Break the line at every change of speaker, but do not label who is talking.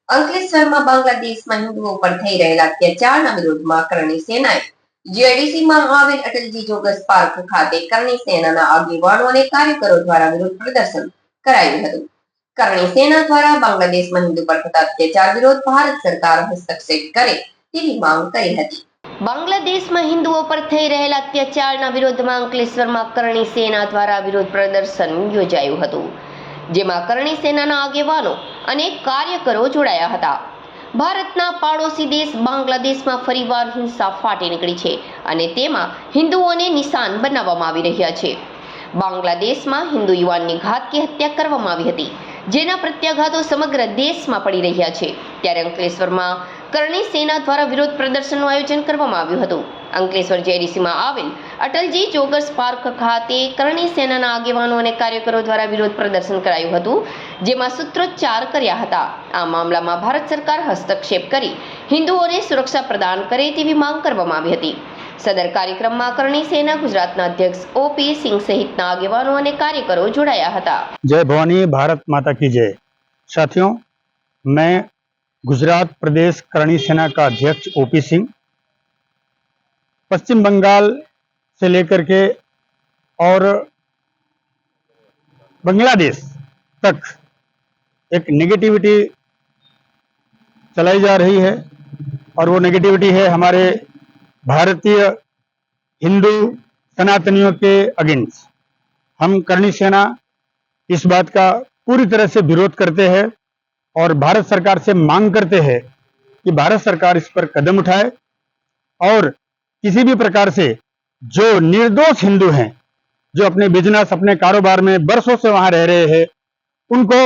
અંકલેશ્વરમાં બાંગ્લાદેશમાં હિન્દુઓ પર થઈ રહેલા અત્યાચારના વિરોધમાં કરણી સેનાએ જીઆઈડીસીમાં આવેલ અટલજી જોગર્સ પાર્ક ખાતે કરણી સેનાના આગેવાનો અને કાર્યકરો દ્વારા વિરોધ પ્રદર્શન કરાયું હતું. કરણી સેના દ્વારા બાંગ્લાદેશમાં હિન્દુ પર થતા અત્યાચાર વિરોધ ભારત સરકાર હસ્તક્ષેપ કરે તેવી માંગ કરી હતી. બાંગ્લાદેશમાં હિન્દુઓ પર થઈ રહેલા અત્યાચારના વિરોધમાં અંકલેશ્વરમાં કરણી સેના દ્વારા વિરોધ પ્રદર્શન યોજાયું હતું, જેમાં કરણી સેનાના આગેવાનો અને કાર્યકરો જોડાયા હતા. ભારતના પાડોશી દેશ બાંગ્લાદેશમાં ફરીવાર હિંસા ફાટી નીકળી છે અને તેમાં હિન્દુઓને નિશાન બનાવવામાં આવી રહ્યા છે. બાંગ્લાદેશમાં હિન્દુ યુવાનની ઘાતકી હત્યા કરવામાં આવી હતી, જેના પ્રત્યાઘાતો સમગ્ર દેશમાં પડી રહ્યા છે. ત્યારે અંકલેશ્વરમાં કરણી સેના દ્વારા વિરોધ પ્રદર્શનનું આયોજન કરવામાં આવ્યું હતું. અંકલેશ્વર જીઆઈડીસીમાં આવેલ અટલજી જોગર્સ પાર્ક ખાતે કરણી સેનાના આગેવાનો અને કાર્યકરો દ્વારા વિરોધ પ્રદર્શન કરાયું હતું, જેમાં સૂત્રોચ્ચાર કર્યા હતા. આ મામલામાં ભારત સરકાર હસ્તક્ષેપ કરી હિન્દુઓને સુરક્ષા પ્રદાન કરે તેવી માંગ કરવામાં આવી હતી. સદર कार्यक्रम करणी सेना गुजरातना अध्यक्ष ओपी सिंह सहितना आगेवानो અને કાર્યકરો જોડાયા હતા.
जय भवानी, भारत माता की जय। साथियों, मैं गुजरात प्रदेश करणी सेना का अध्यक्ष ओपी सिंह पश्चिम बंगाल से लेकर के और बांग्लादेश तक एक नेगेटिविटी चलाई जा रही है और वो नेगेटिविटी है हमारे भारतीय हिंदू सनातनियों के अगेंस्ट। हम करणी सेना इस बात का पूरी तरह से विरोध करते हैं और भारत सरकार से मांग करते हैं कि भारत सरकार इस पर कदम उठाए और किसी भी प्रकार से जो निर्दोष हिंदू हैं, जो अपने बिजनेस अपने कारोबार में बरसों से वहां रह रहे हैं, उनको